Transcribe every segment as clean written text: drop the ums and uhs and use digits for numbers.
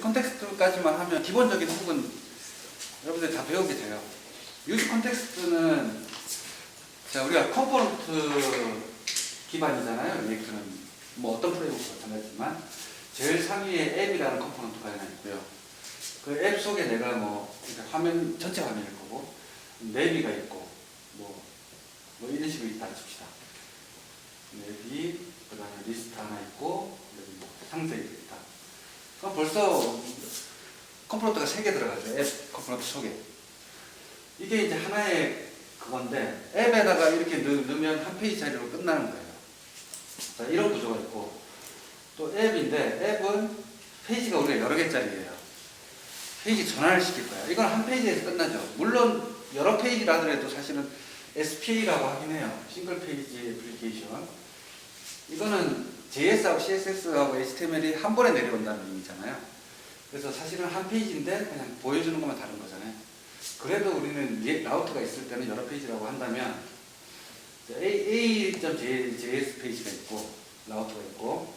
유즈 컨텍스트까지만 하면 기본적인 훅은 여러분들 다 배우게 돼요. 유즈 컨텍스트는 자, 우리가 컴포넌트 기반이잖아요. 리액트는 뭐 어떤 프레임워크도 마찬가지지만 제일 상위에 앱이라는 컴포넌트가 하나 있고요. 그 앱 속에 내가 뭐 화면 전체 화면일 거고 내비가 있고 뭐 이런 식으로 있다 칩시다. 내비 그다음에 리스트 하나 있고 여기 뭐 상세 있다. 그럼 벌써 컴포넌트가 3개 들어가죠. 앱 컴포넌트 속에. 이게 이제 하나의 그건데 앱에다가 이렇게 넣으면 한 페이지짜리로 끝나는 거예요. 자, 이런 구조가 있고 또 앱인데 앱은 페이지가 우리가 여러 개짜리예요. 페이지 전환을 시킬 거예요. 이건 한 페이지에서 끝나죠. 물론 여러 페이지라 하더라도 사실은 SPA라고 하긴 해요. 싱글 페이지 애플리케이션. 이거는 JS하고 CSS하고 HTML이 한 번에 내려온다는 의미잖아요. 그래서 sa실은 한 페이지인데 그냥 보여주는 것만 다른 거잖아요. 그래도 우리는 라우트가 있을 때는 여러 페이지라고 한다면 A.js 페이지가 있고 라우트가 있고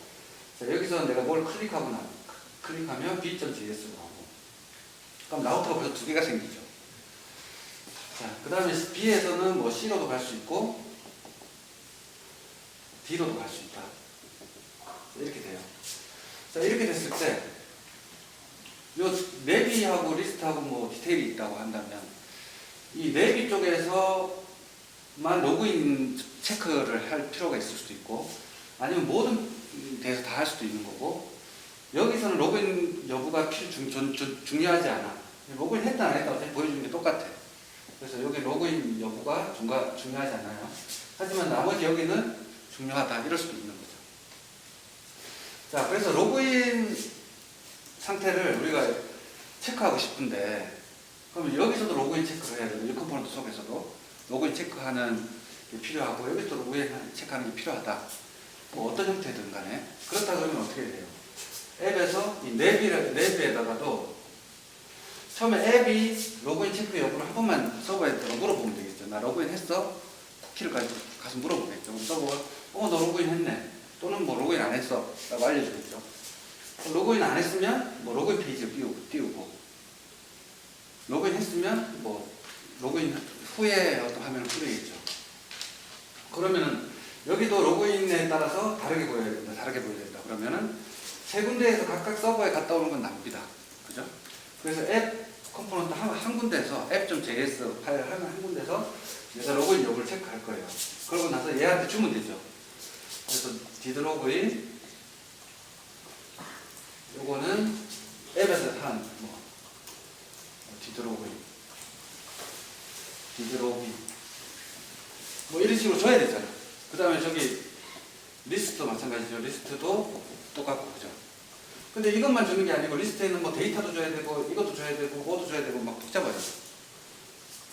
자, 여기서 내가 뭘 클릭하면 B.js로 가고 그럼 라우트가 벌써 2개가 생기죠. 자, 그 다음에 B에서는 뭐 C로도 갈 수 있고 D로도 갈 수 있다. 이렇게 돼요. 자, 이렇게 됐을 때 요 내비하고 리스트하고 뭐 디테일이 있다고 한다면 이 내비 쪽에서만 로그인 체크를 할 필요가 있을 수도 있고 아니면 모든 데서 다 할 수도 있는 거고 여기서는 로그인 여부가 중요하지 않아. 로그인 했다 안 했다 어차피 보여주는 게 똑같아. 그래서 여기 로그인 여부가 중요하지 않아요. 하지만 나머지 여기는 중요하다 이럴 수도 있는 거죠. 자, 그래서 로그인 상태를 우리가 체크하고 싶은데 그러면 여기서도 로그인 체크를 해야 되고 이 컴포넌트 속에서도 로그인 체크하는 게 필요하고 여기서도 로그인 체크하는 게 필요하다. 뭐 어떤 형태든 간에 그렇다 그러면 어떻게 돼요? 앱에서 이 내비에다가도 처음에 앱이 로그인 체크 여부를 한 번만 서버에다가 물어보면 되겠죠. 나 로그인 했어? 쿠키를 가서 물어보겠죠. 그럼 서버가 너 로그인 했네. 또는 뭐 로그인 안 했어. 라고 알려주겠죠. 로그인 안 했으면 뭐 로그인 페이지를 띄우고 로그인 했으면 뭐 로그인 후에 어떤 화면을 뿌리겠죠. 그러면은 여기도 로그인에 따라서 다르게 보여야 된다. 다르게 보여야 된다. 그러면은 세 군데에서 각각 서버에 갔다 오는 건 낭비다. 그죠? 그래서 앱 컴포넌트 한 군데에서 app.js 파일 한 군데에서 내가 로그인 여부를 체크할 거예요. 그러고 나서 얘한테 주면 되죠. 그래서 did 로그인 요거는 앱에서 한 did 로그인 뭐 이런 식으로 줘야 되잖아. 그 다음에 저기 리스트도 마찬가지죠. 리스트도 똑같고 그죠. 근데 이것만 주는 게 아니고 리스트에는 뭐 데이터도 줘야 되고 이것도 줘야 되고 뭐도 줘야 되고 막 복잡하죠.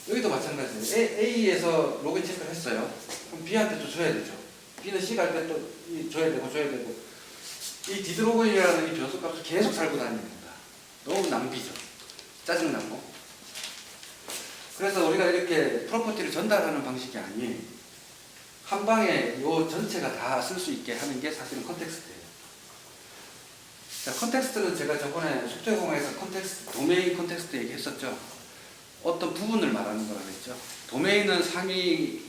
여기도 마찬가지예요. A에서 로그인 체크를 했어요. 그럼 B한테 또 줘야 되죠. B는 C 갈 때 또 줘야 되고 이 did 로그인이라는 이 변수 값을 계속 살고 다니는 겁니다. 너무 낭비죠. 짜증나고. 그래서 우리가 이렇게 프로퍼티를 전달하는 방식이 아닌 한 방에 요 전체가 다 쓸 수 있게 하는 게 사실은 컨텍스트예요. 자, 컨텍스트는 제가 저번에 속죄공학에서 도메인 컨텍스트 얘기했었죠. 어떤 부분을 말하는 거라고 했죠. 도메인은 상위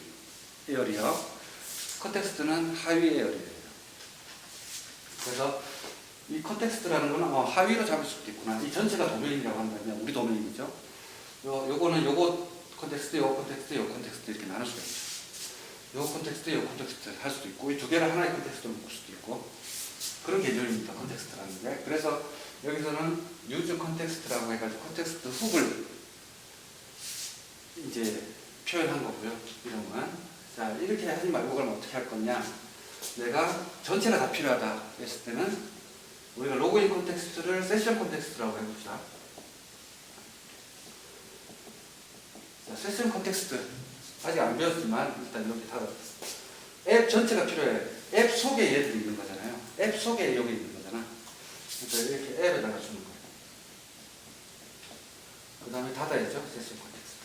에어리어, 컨텍스트는 하위 에어리어예요. 그래서 이 컨텍스트라는 거는 하위로 잡을 수도 있구나. 이 전체가 도메인이라고 한다면 우리 도메인이죠. 요거는 요거 컨텍스트, 요 컨텍스트, 요 컨텍스트 이렇게 나눌 수가 있죠. 요 컨텍스트, 요 컨텍스트 할 수도 있고 이 두 개를 하나의 컨텍스트로 묶을 수도 있고 그런 개념입니다. 컨텍스트라는 게. 그래서 여기서는 유즈 컨텍스트라고 해가지고 컨텍스트 훅을 이제 표현한 거고요. 이름은. 자, 이렇게 하지 말고 그럼 어떻게 할 거냐. 내가 전체가 다 필요하다 했을 때는 우리가 로그인 컨텍스트를 세션 컨텍스트라고 해봅시다. 자, 세션 컨텍스트 아직 안 배웠지만 일단 여기 다 앱 전체가 필요해. 앱 속에 얘들이 있는 거잖아요. 앱 속에 여기 있는 거잖아. 그러니까 이렇게 앱에다가 주는 거예요. 그 다음에 닫아야죠. 세션 컨텍스트.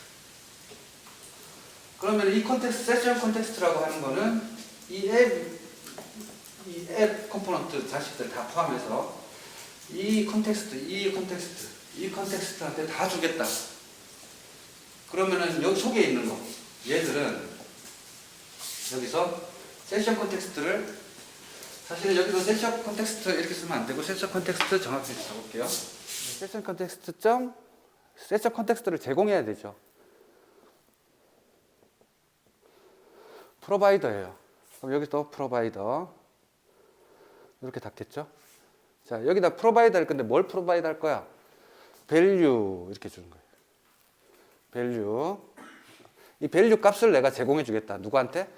그러면 이 컨텍스트, 세션 컨텍스트라고 하는 거는 이 앱 컴포넌트 자식들 다 포함해서 이 컨텍스트한테 다 주겠다. 그러면은 여기 속에 있는 거, 얘들은 여기서 세션 컨텍스트를, 사실 여기서 세션 컨텍스트 이렇게 쓰면 안 되고 세션 컨텍스트 정확히 적을게요. 세션 컨텍스트 점 세션 컨텍스트를 제공해야 되죠. 프로바이더예요. 그럼 여기서 프로바이더 이렇게 닫겠죠. 자, 여기다 프로바이더 할 건데 뭘 프로바이더 할 거야? 밸류 이렇게 주는 거예요. 밸류. 이 밸류 값을 내가 제공해 주겠다. 누구한테?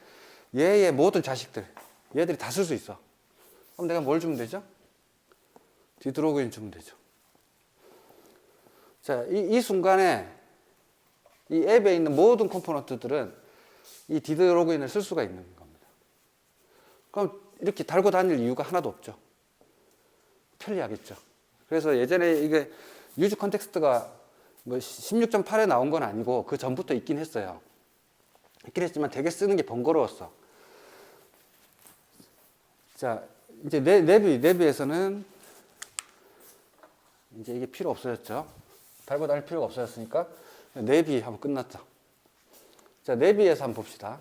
얘의 모든 자식들. 얘들이 다 쓸 수 있어. 그럼 내가 뭘 주면 되죠? 디드로그인 주면 되죠. 자, 이 순간에 이 앱에 있는 모든 컴포넌트들은 이 디드로그인을 쓸 수가 있는 겁니다. 그럼 이렇게 달고 다닐 이유가 하나도 없죠. 편리하겠죠. 그래서 예전에 이게 유즈 컨텍스트가 뭐 16.8에 나온 건 아니고 그 전부터 있긴 했어요. 있긴 했지만 되게 쓰는 게 번거로웠어. 자, 이제 내비에서는 이제 이게 필요 없어졌죠. 달고 다닐 필요가 없어졌으니까 내비 하면 끝났죠. 자, 내비에서 한번 봅시다.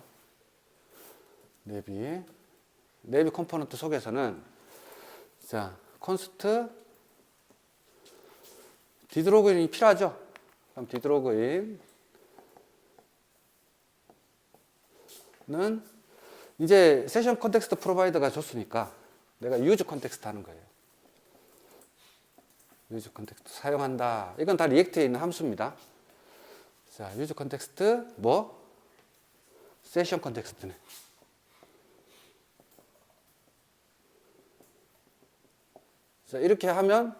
내비 컴포넌트 속에서는 자, 컨스트 디드로그인이 필요하죠. 그럼 디드로그인은 이제 세션 컨텍스트 프로바이더가 줬으니까 내가 유즈 컨텍스트 하는 거예요. 유즈 컨텍스트 사용한다. 이건 다 리액트에 있는 함수입니다. 자, 유즈 컨텍스트 뭐? 세션 컨텍스트네. 자, 이렇게 하면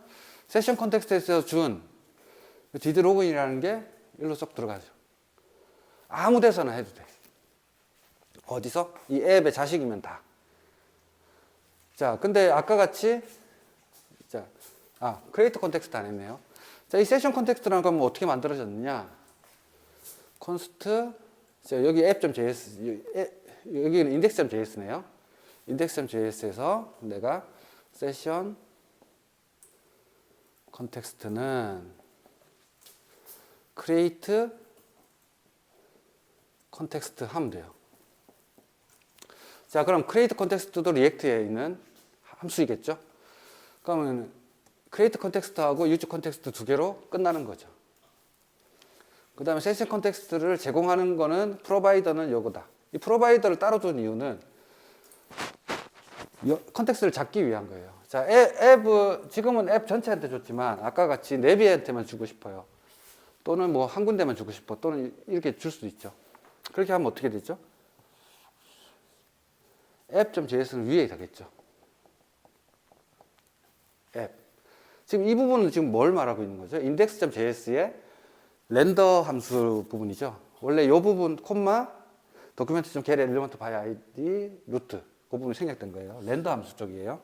세션 컨텍스트에서 준 디드로그인이라는 게 일로 쏙 들어가죠. 아무 데서나 해도 돼. 어디서? 이 앱의 자식이면 다. 자, 근데 아까 같이 자, 크리에이트 컨텍스트 안 했네요. 자, 이 세션 컨텍스트라는 건 뭐 어떻게 만들어졌느냐? 컨스트 자, 여기 app.js 여기는 index.js네요. index.js에서 내가 세션 컨텍스트는 create 컨텍스트 하면 돼요. 자, 그럼 create 컨텍스트도 리액트에 있는 함수이겠죠? 그러면 create 컨텍스트하고 use 컨텍스트 두 개로 끝나는 거죠. 그 다음에 세션 컨텍스트를 제공하는 거는 프로바이더는 요거다. 이 프로바이더를 따로 둔 이유는 컨텍스트를 잡기 위한 거예요. 자, 지금은 앱 전체한테 줬지만 아까 같이 내비한테만 주고 싶어요. 또는 뭐 한 군데만 주고 싶어. 또는 이렇게 줄 수도 있죠. 그렇게 하면 어떻게 되죠? app.js는 위에 가겠죠. 앱. 지금 이 부분은 지금 뭘 말하고 있는 거죠? index.js의 렌더 함수 부분이죠. 원래 이 부분 콤마 document.get element by id root 그 부분이 생략된 거예요. 렌더 함수 쪽이에요.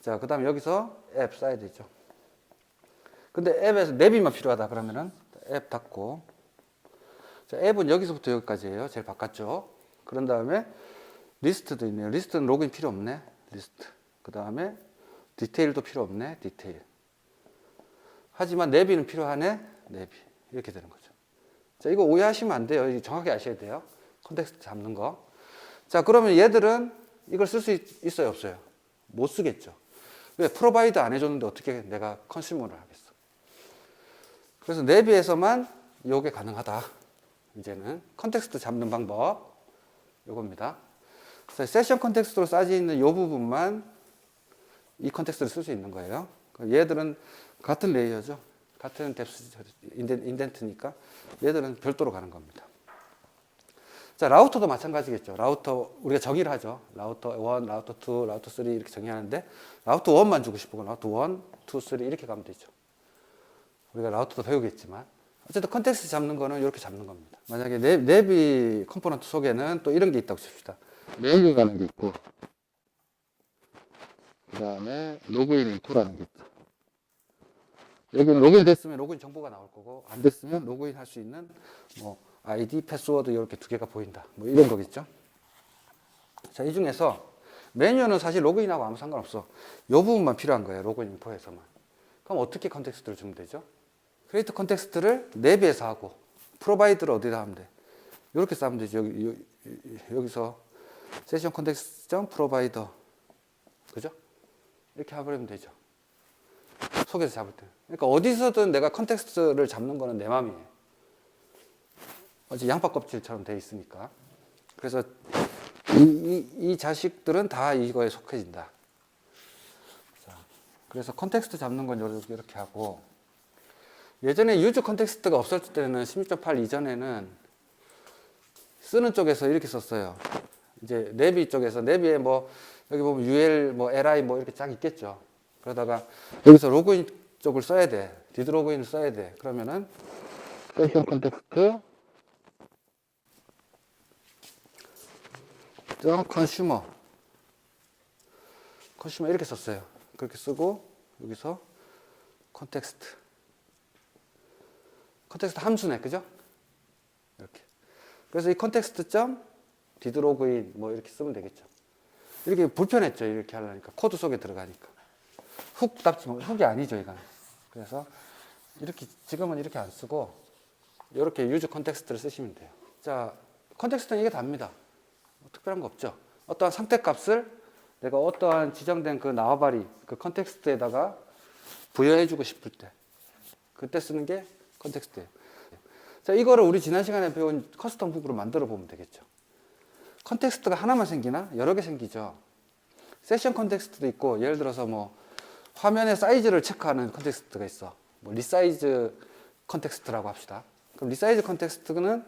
자, 그 다음에 여기서 앱 써야 되죠. 근데 앱에서 내비만 필요하다 그러면은 앱 닫고 자, 앱은 여기서부터 여기까지예요. 제일 바깥쪽. 그런 다음에 리스트도 있네요. 리스트는 로그인 필요 없네. 리스트. 그 다음에 디테일도 필요 없네. 디테일. 하지만 내비는 필요하네. 내비. 이렇게 되는 거죠. 자, 이거 오해하시면 안 돼요. 정확히 아셔야 돼요. 컨텍스트 잡는 거. 자, 그러면 얘들은 이걸 쓸 수 있어요, 없어요? 못 쓰겠죠. 왜? 프로바이드 안 해줬는데 어떻게 내가 컨슈머를 하겠어. 그래서 내비에서만 이게 가능하다. 이제는 컨텍스트 잡는 방법 요겁니다. 그래서 세션 컨텍스트로 싸져 있는 이 부분만 이 컨텍스트를 쓸 수 있는 거예요. 얘들은 같은 레이어죠. 같은 뎁스 인덴트니까 얘들은 별도로 가는 겁니다. 자, 라우터도 마찬가지겠죠. 라우터 우리가 정의를 하죠. 라우터 1, 라우터 2, 라우터 3 이렇게 정의하는데 라우터 1만 주고 싶고 라우터 1, 2, 3 이렇게 가면 되죠. 우리가 라우터도 배우겠지만 어쨌든 컨텍스트 잡는 거는 이렇게 잡는 겁니다. 만약에 내비 컴포넌트 속에는 또 이런 게 있다고 칩시다. 메일을 가는 게 있고 그 다음에 로그인 인포라는 게 있죠. 여기는 로그인 됐으면 로그인 정보가 나올 거고 안 됐으면 로그인 할 수 있는 뭐 아이디, 패스워드 이렇게 두 개가 보인다. 뭐 이런 거겠죠. 자, 이 중에서 메뉴는 사실 로그인하고 아무 상관없어. 이 부분만 필요한 거예요. 로그인 인포에서만. 그럼 어떻게 컨텍스트를 주면 되죠? 크리에이트 컨텍스트를 내비에서 하고 프로바이드를 어디다 하면 돼? 이렇게 쓰면 되죠. 여기서 세션 컨텍스트 프로바이더, 그죠? 이렇게 해버리면 되죠. 속에서 잡을 때. 그러니까 어디서든 내가 컨텍스트를 잡는 거는 내 맘이에요. 어제 양파 껍질처럼 돼 있으니까. 그래서 이 자식들은 다 이거에 속해진다. 자, 그래서 컨텍스트 잡는 건 이렇게 하고, 예전에 유즈 컨텍스트가 없었을 때는 16.8 이전에는 쓰는 쪽에서 이렇게 썼어요. 이제 내비 쪽에서, 내비에 뭐 여기 보면 UL 뭐 LI 뭐 이렇게 쫙 있겠죠. 그러다가 여기서 로그인 쪽을 써야 돼. 디드 로그인을 써야 돼. 그러면은 세션 컨텍스트 컨슈머 이렇게 썼어요. 그렇게 쓰고 여기서 컨텍스트 함수네, 그죠? 이렇게. 그래서 이 컨텍스트 점 디드 로그인 뭐 이렇게 쓰면 되겠죠. 이렇게 불편했죠. 이렇게 하려니까 코드 속에 들어가니까 훅 답지만 훅이 아니죠, 이건. 그래서 이렇게 지금은 이렇게 안 쓰고 이렇게 유즈 컨텍스트를 쓰시면 돼요. 자, 컨텍스트는 이게 답니다. 특별한 거 없죠. 어떠한 상태값을 내가 어떠한 지정된 그 나와바리 그 컨텍스트에다가 부여해주고 싶을 때 그때 쓰는 게 컨텍스트예요. 자, 이거를 우리 지난 시간에 배운 커스텀 훅으로 만들어 보면 되겠죠. 컨텍스트가 하나만 생기나? 여러 개 생기죠. 세션 컨텍스트도 있고, 예를 들어서 뭐 화면의 사이즈를 체크하는 컨텍스트가 있어. 뭐 리사이즈 컨텍스트라고 합시다. 그럼 리사이즈 컨텍스트는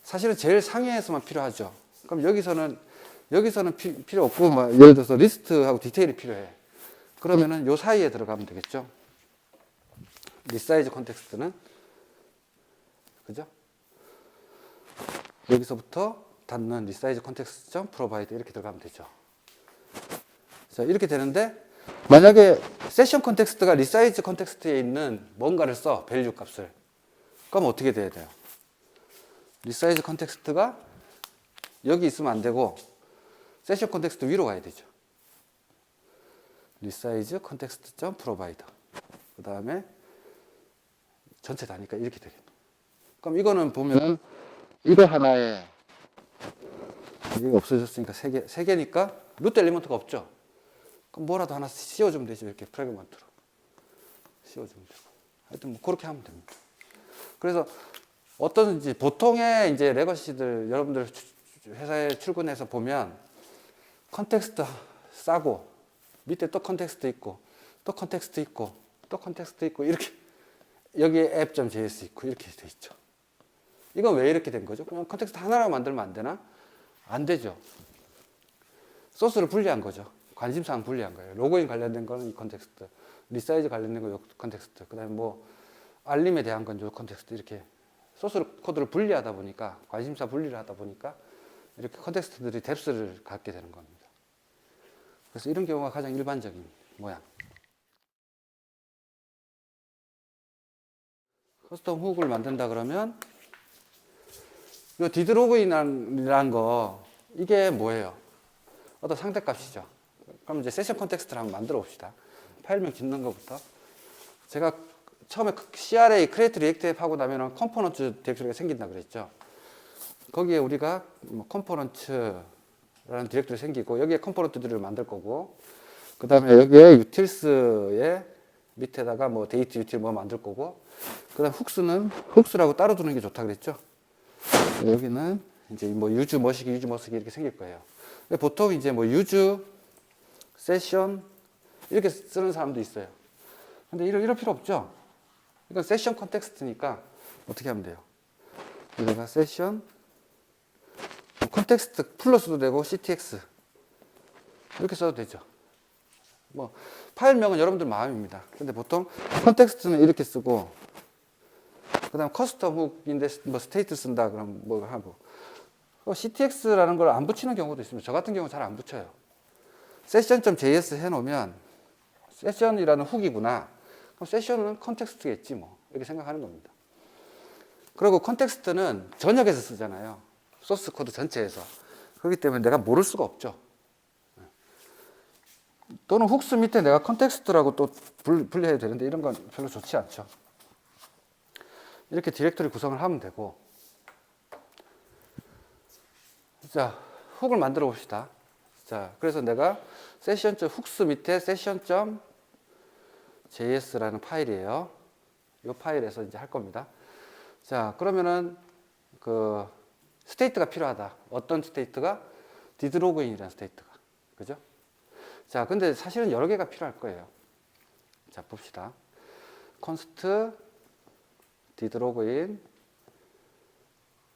사실은 제일 상위에서만 필요하죠. 그럼 여기서는 필요 없고, 뭐 예를 들어서 리스트하고 디테일이 필요해. 그러면은 요 사이에 들어가면 되겠죠. 리사이즈 컨텍스트는, 그죠? 여기서부터 닫는 리사이즈 컨텍스트 점 프로바이드 이렇게 들어가면 되죠. 자, 이렇게 되는데 만약에 세션 컨텍스트가 리사이즈 컨텍스트에 있는 뭔가를 써, 밸류 값을. 그럼 어떻게 돼야 돼요? 리사이즈 컨텍스트가 여기 있으면 안 되고 세션 컨텍스트 위로 가야 되죠. 리사이즈 컨텍스트 점 프로바이더. 그 다음에 전체 다니까 이렇게 되겠죠. 그럼 이거는 보면은 이거 하나에 이게 없어졌으니까 세 개니까 루트 엘리먼트가 없죠. 그럼 뭐라도 하나 씌워주면 되죠. 이렇게 프래그먼트로 씌워주면 되고. 하여튼 뭐 그렇게 하면 됩니다. 그래서 어떤지 보통의 이제 레거시들 여러분들 회사에 출근해서 보면 컨텍스트 싸고 밑에 또 컨텍스트 있고 또 컨텍스트 있고 또 컨텍스트 있고 이렇게 여기에 app.js 있고 이렇게 돼 있죠. 이건 왜 이렇게 된 거죠? 그냥 컨텍스트 하나로 만들면 안 되나? 안 되죠. 소스를 분리한 거죠. 관심사항 분리한 거예요. 로그인 관련된 거는 이 컨텍스트, 리사이즈 관련된 건 이 컨텍스트, 그 다음에 뭐 알림에 대한 건 이 컨텍스트 이렇게 소스 코드를 분리하다 보니까 관심사 분리를 하다 보니까 이렇게 컨텍스트들이 뎁스를 갖게 되는 겁니다. 그래서 이런 경우가 가장 일반적인 모양. 커스텀 훅을 만든다 그러면 이 디드 로그인이라는 거 이게 뭐예요? 어떤 상대값이죠. 그럼 이제 세션 컨텍스트를 한번 만들어 봅시다. 파일명 짓는 것부터. 제가 처음에 CRA, Create React App 하고 나면 컴포넌트 디렉토리가 생긴다 그랬죠. 거기에 우리가 컴포넌트라는 디렉토리 생기고 여기에 컴포넌트들을 만들 거고 그 다음에 여기에 utils의 밑에다가 뭐 데이트 유틸 뭐 만들 거고 그 다음 훅스라고 따로 두는 게 좋다 그랬죠. 여기는 이제 뭐 유즈 머시기 이렇게 생길 거예요. 보통 이제 뭐 유즈, 세션 이렇게 쓰는 사람도 있어요. 근데 이럴 필요 없죠. 이건 세션 컨텍스트니까 어떻게 하면 돼요? 여기다가 세션 컨텍스트 플러스도 되고 ctx 이렇게 써도 되죠. 뭐 파일명은 여러분들 마음입니다. 근데 보통 컨텍스트는 이렇게 쓰고 그다음 커스텀 훅인데 뭐 스테이트 쓴다 그럼 뭐 하고 ctx라는 걸 안 붙이는 경우도 있습니다. 저 같은 경우 잘 안 붙여요. session.js 해놓으면 세션이라는 훅이구나. 그럼 세션은 컨텍스트겠지 뭐 이렇게 생각하는 겁니다. 그리고 컨텍스트는 전역에서 쓰잖아요. 소스 코드 전체에서. 그렇기 때문에 내가 모를 수가 없죠. 또는 훅스 밑에 내가 컨텍스트라고 또 분리해야 되는데 이런 건 별로 좋지 않죠. 이렇게 디렉토리 구성을 하면 되고, 자, 훅을 만들어 봅시다. 자, 그래서 내가 훅스 밑에 session.js라는 파일이에요. 이 파일에서 이제 할 겁니다. 자, 그러면은 그 스테이트가 필요하다. 어떤 스테이트가? did login이라는 스테이트가. 그죠? 자, 근데 사실은 여러 개가 필요할 거예요. 자, 봅시다. const did login.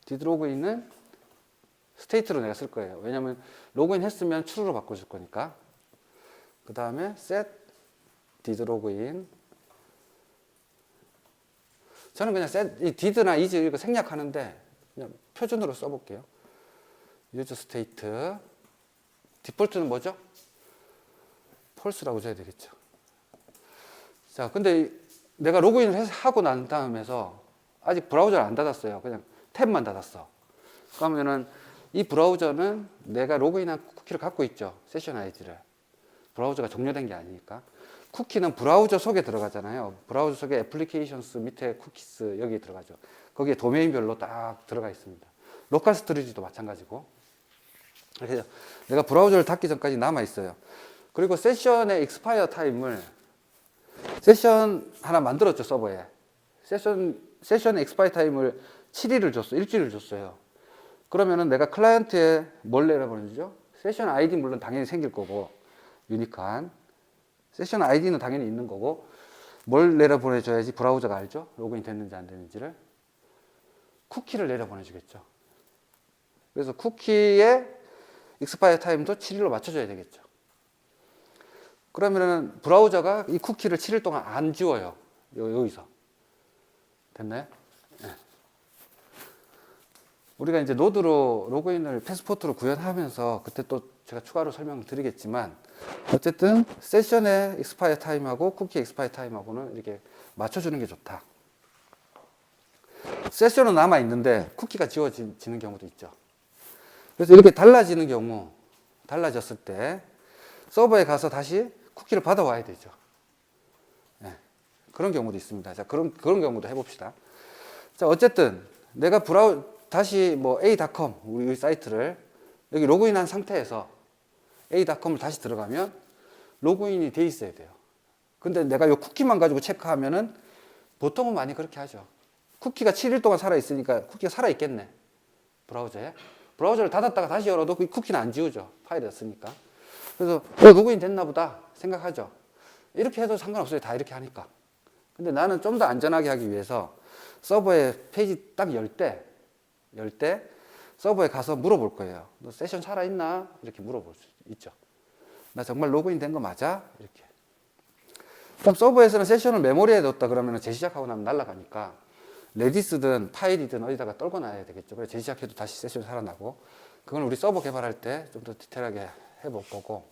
did login은 스테이트로 내가 쓸 거예요. 왜냐면 로그인 했으면 true로 바꿔줄 거니까. 그 다음에 set did login. 저는 그냥 set, 이 did나 is 이거 생략하는데 그냥 표준으로 써볼게요. use state. 디폴트는 뭐죠? false라고 줘야 되겠죠. 자, 근데 내가 로그인을 하고 난 다음에서 아직 브라우저를 안 닫았어요. 그냥 탭만 닫았어. 그러면은 이 브라우저는 내가 로그인한 쿠키를 갖고 있죠. 세션 아이디를. 브라우저가 종료된 게 아니니까. 쿠키는 브라우저 속에 들어가잖아요. 브라우저 속에 애플리케이션스 밑에 쿠키스 여기 들어가죠. 거기에 도메인별로 딱 들어가 있습니다. 로컬 스토리지도 마찬가지고. 그래서 내가 브라우저를 닫기 전까지 남아 있어요. 그리고 세션의 익스파이어 타임을 세션 하나 만들었죠, 서버에. 세션의 익스파이어 타임을 7일을 줬어. 일주일을 줬어요. 그러면은 내가 클라이언트에 뭘 내려보내주죠? 세션 아이디 물론 당연히 생길 거고, 유니크한. 세션 아이디는 당연히 있는 거고, 뭘 내려보내줘야지 브라우저가 알죠? 로그인 됐는지 안 됐는지를. 쿠키를 내려보내주겠죠. 그래서 쿠키의 익스파이어 타임도 7일로 맞춰줘야 되겠죠. 그러면은 브라우저가 이 쿠키를 7일 동안 안 지워요. 여기서. 됐나요? 네. 우리가 이제 노드로 로그인을 패스포트로 구현하면서 그때 또 제가 추가로 설명을 드리겠지만 어쨌든 세션의 익스파이어 타임하고 쿠키 익스파이어 타임하고는 이렇게 맞춰주는 게 좋다. 세션은 남아 있는데 쿠키가 지워지는 경우도 있죠. 그래서 이렇게 달라졌을 때 서버에 가서 다시 쿠키를 받아와야 되죠. 네. 그런 경우도 있습니다. 자, 그런 경우도 해봅시다. 자, 어쨌든 내가 다시 뭐 a.com 우리 사이트를 여기 로그인한 상태에서 a.com을 다시 들어가면 로그인이 돼 있어야 돼요. 근데 내가 이 쿠키만 가지고 체크하면은 보통은 많이 그렇게 하죠. 쿠키가 7일 동안 살아 있으니까 쿠키가 살아 있겠네. 브라우저에. 브라우저를 닫았다가 다시 열어도 그 쿠키는 안 지우죠. 파일에 썼으니까. 그래서 로그인 됐나 보다 생각하죠. 이렇게 해도 상관없어요. 다 이렇게 하니까. 근데 나는 좀 더 안전하게 하기 위해서 서버에 페이지 딱 열 때 서버에 가서 물어볼 거예요. 너 세션 살아있나? 이렇게 물어볼 수 있죠. 나 정말 로그인 된 거 맞아? 이렇게. 그럼 서버에서는 세션을 메모리에 뒀다 그러면 재시작하고 나면 날아가니까 레디스든 파일이든 어디다가 떨궈 놔야 되겠죠. 그래서 재시작해도 다시 세션이 살아나고. 그건 우리 서버 개발할 때 좀 더 디테일하게 해볼 거고.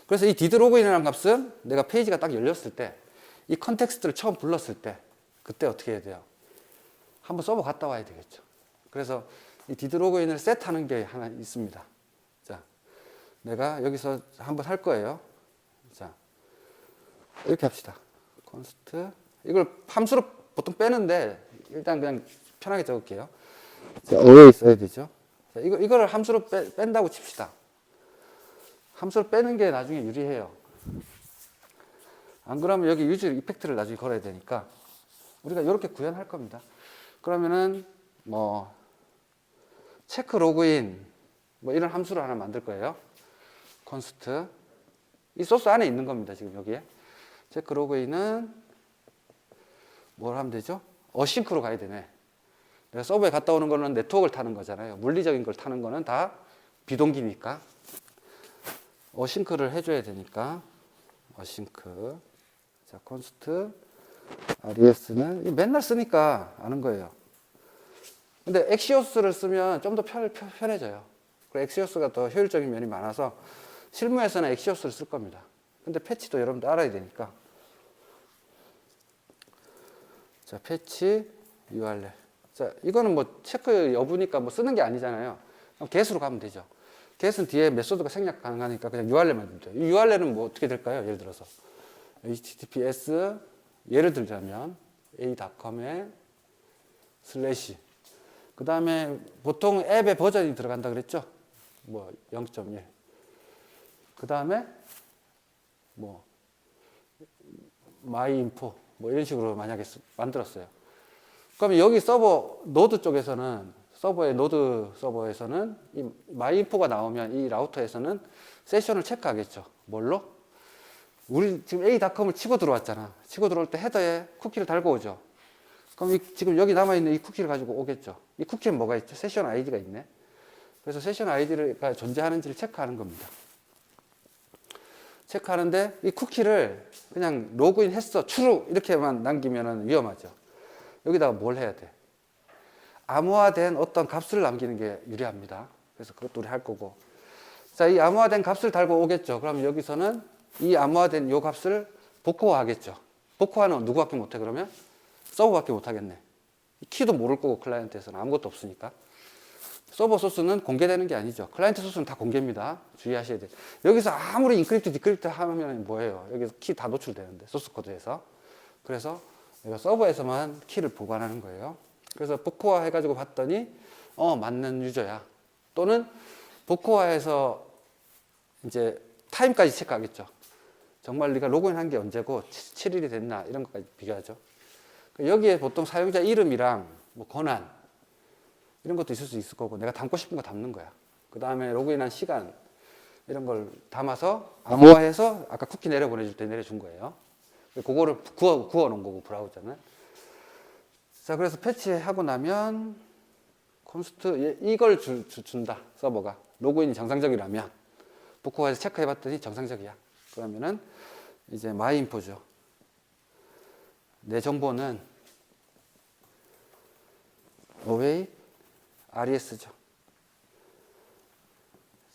그래서 이 did 로그인이라는 값은 내가 페이지가 딱 열렸을 때 이 컨텍스트를 처음 불렀을 때 그때 어떻게 해야 돼요? 한번 서버 갔다 와야 되겠죠. 그래서 이 did 로그인을 셋하는 게 하나 있습니다. 자, 내가 여기서 한번 할 거예요. 자, 이렇게 합시다. const 이걸 함수로 보통 빼는데 일단 그냥 편하게 적을게요. 자, 어에 있어야 되죠. 자, 이거를 함수로 뺀다고 칩시다. 함수를 빼는 게 나중에 유리해요. 안 그러면 여기 유즈 이펙트를 나중에 걸어야 되니까 우리가 이렇게 구현할 겁니다. 그러면은 뭐 체크 로그인 뭐 이런 함수를 하나 만들 거예요. const 이 소스 안에 있는 겁니다. 지금 여기에 체크 로그인은 뭘 하면 되죠? 어싱크로 가야 되네. 내가 서버에 갔다 오는 거는 네트워크를 타는 거잖아요. 물리적인 걸 타는 거는 다 비동기니까 어싱크를 해줘야 되니까 어싱크. 자, const res는 맨날 쓰니까 아는 거예요. 근데 엑시오스를 쓰면 좀 더 편해져요. 그리고 엑시오스가 더 효율적인 면이 많아서 실무에서는 엑시오스를 쓸 겁니다. 근데 패치도 여러분들 알아야 되니까. 자, 패치 URL. 자, 이거는 뭐 체크 여부니까 뭐 쓰는 게 아니잖아요. 그럼 get으로 가면 되죠. get은 뒤에 메소드가 생략 가능하니까 그냥 url만 넣으면 돼요. 이 url은 뭐 어떻게 될까요? 예를 들어서 https 예를 들자면 a.com에 슬래시 그 다음에 보통 앱의 버전이 들어간다 그랬죠? 뭐 0.1 그 다음에 뭐 myinfo 뭐 이런 식으로 만약에 만들었어요. 그럼 여기 서버 노드 쪽에서는 서버의 노드 서버에서는 이 myinfo가 나오면 이 라우터에서는 세션을 체크하겠죠. 뭘로? 우리 지금 a.com을 치고 들어왔잖아. 치고 들어올 때 헤더에 쿠키를 달고 오죠. 그럼 지금 여기 남아있는 이 쿠키를 가지고 오겠죠. 이 쿠키는 뭐가 있죠? 세션 아이디가 있네. 그래서 세션 아이디가 존재하는지를 체크하는 겁니다. 체크하는데 이 쿠키를 그냥 로그인 했어, true 이렇게만 남기면 위험하죠. 여기다가 뭘 해야 돼? 암호화된 어떤 값을 남기는 게 유리합니다. 그래서 그것도 우리 할 거고. 자, 이 암호화된 값을 달고 오겠죠. 그럼 여기서는 이 암호화된 요 값을 복호화 하겠죠. 복호화는 누구밖에 못해 그러면? 서버밖에 못하겠네. 키도 모를 거고 클라이언트에서는 아무것도 없으니까. 서버 소스는 공개되는 게 아니죠. 클라이언트 소스는 다 공개입니다. 주의하셔야 돼요. 여기서 아무리 인크립트, 디크립트 하면 뭐예요? 여기서 키 다 노출되는데, 소스 코드에서. 그래서 내가 서버에서만 키를 보관하는 거예요. 그래서 복호화 해가지고 봤더니, 맞는 유저야. 또는 복호화해서 이제 타임까지 체크하겠죠. 정말 네가 로그인 한 게 언제고 7일이 됐나 이런 것까지 비교하죠. 여기에 보통 사용자 이름이랑 뭐 권한 이런 것도 있을 수 있을 거고 내가 담고 싶은 거 담는 거야. 그 다음에 로그인한 시간 이런 걸 담아서 암호화해서 아까 쿠키 내려보내줄 때 내려준 거예요. 그거를 구워 놓은 거고 브라우저는. 자, 그래서 패치하고 나면 콘스트 이걸 준다 서버가 로그인이 정상적이라면 복호화해서 체크해봤더니 정상적이야. 그러면은 이제 마이인포죠. 내 정보는 await res죠.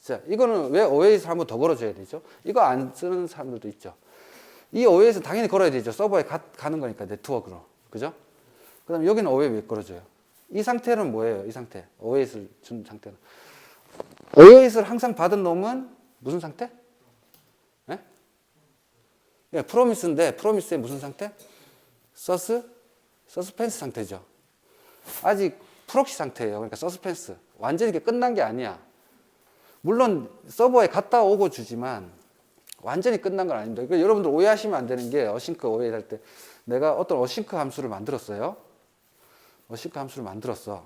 자, 이거는 왜 await을 한번 더 걸어줘야 되죠? 이거 안 쓰는 사람들도 있죠. 이 await은 당연히 걸어야 되죠. 서버에 가는 거니까 네트워크로. 그죠? 그 다음에 여기는 await 왜 걸어줘요? 이 상태는 뭐예요? 이 상태. await을 준 상태는. await을 항상 받은 놈은 무슨 상태? 예? 예, 프로미스인데 프로미스의 무슨 상태? 서스펜스 상태죠. 아직 프록시 상태예요. 그러니까 서스펜스. 완전히 이게 끝난 게 아니야. 물론 서버에 갔다 오고 주지만 완전히 끝난 건 아닙니다. 그러니까 여러분들 오해하시면 안 되는 게 어싱크 어웨이 할 때 내가 어떤 어싱크 함수를 만들었어요. 어싱크 함수를 만들었어.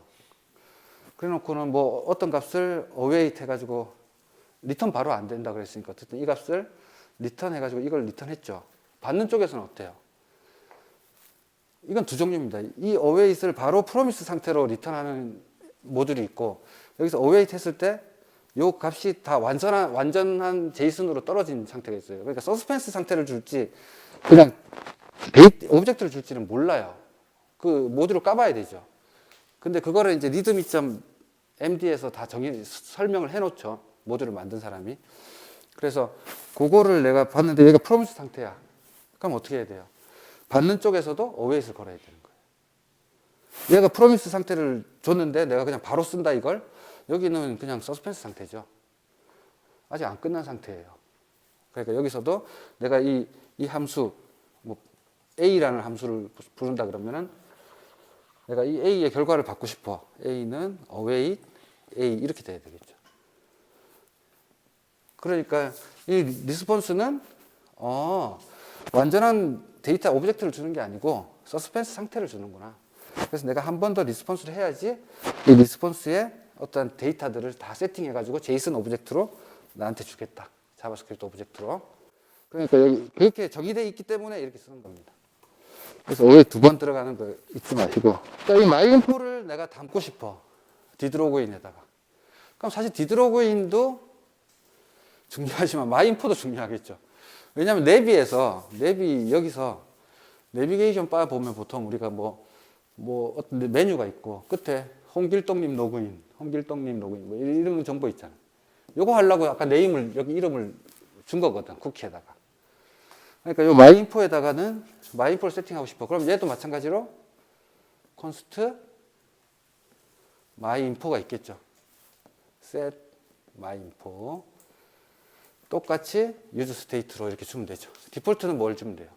그래 놓고는 뭐 어떤 값을 어웨이트 해가지고 리턴 바로 안 된다 그랬으니까 어쨌든 이 값을 리턴 해가지고 이걸 리턴했죠. 받는 쪽에서는 어때요? 이건 두 종류입니다. 이 await을 바로 프로미스 상태로 리턴하는 모듈이 있고 여기서 await 했을 때 이 값이 다 완전한 제이슨으로 떨어진 상태가 있어요. 그러니까 서스펜스 상태를 줄지 그냥 오브젝트를 줄지는 몰라요. 그 모듈을 까봐야 되죠. 근데 그거를 이제 readme.md에서 다 설명을 해놓죠. 모듈을 만든 사람이. 그래서 그거를 내가 봤는데 얘가 프로미스 상태야. 그럼 어떻게 해야 돼요? 받는 쪽에서도 await을 걸어야 되는 거예요. 얘가 프로미스 상태를 줬는데 내가 그냥 바로 쓴다 이걸? 여기는 그냥 서스펜스 상태죠. 아직 안 끝난 상태예요. 그러니까 여기서도 내가 이 함수, 뭐 A라는 함수를 부른다 그러면은 내가 이 A의 결과를 받고 싶어. A는 await A 이렇게 돼야 되겠죠. 그러니까 이 리스폰스는 완전한 데이터 오브젝트를 주는 게 아니고 서스펜스 상태를 주는구나. 그래서 내가 한 번 더 리스폰스를 해야지 이 리스폰스에 어떤 데이터들을 다 세팅해가지고 제이슨 오브젝트로 나한테 주겠다. 자바스크립트 오브젝트로. 그러니까 여기 그렇게 정의되어 있기 때문에 이렇게 쓰는 겁니다. 그래서 왜 두 번 들어가는 거 잊지 마시고. 자, 이 마이인포를 내가 담고 싶어. 디드로그인에다가. 그럼 사실 디드로그인도 중요하지만 마이인포도 중요하겠죠. 왜냐하면 내비 여기서 내비게이션 바 보면 보통 우리가 뭐 어떤 메뉴가 있고 끝에 홍길동님 로그인 뭐 이런 정보 있잖아. 요거 하려고 아까 네임을 여기 이름을 준 거거든 쿠키에다가. 그러니까 요 마이인포에다가는 마이인포를 세팅하고 싶어. 그럼 얘도 마찬가지로 const 마이인포가 있겠죠. set myinfo. 똑같이 use state로 이렇게 주면 되죠. 디폴트는 뭘 주면 돼요?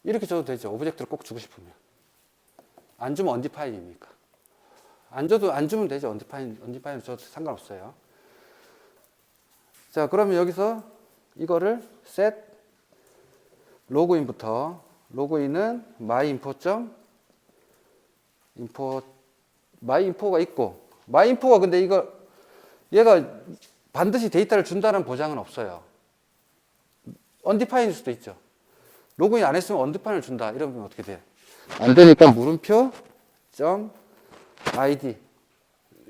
이렇게 줘도 되죠. 오브젝트를 꼭 주고 싶으면. 안 주면 undefined이니까. 안 주면 되죠. undefined 줘도 상관없어요. 자, 그러면 여기서 이거를 set 로그인부터 로그인은 myinfo.import myinfo가 있고 myinfo가 근데 얘가 반드시 데이터를 준다는 보장은 없어요. undefined일 수도 있죠. 로그인 안 했으면 undefined을 준다. 이러면 어떻게 돼? 안 되니까 물음표 .id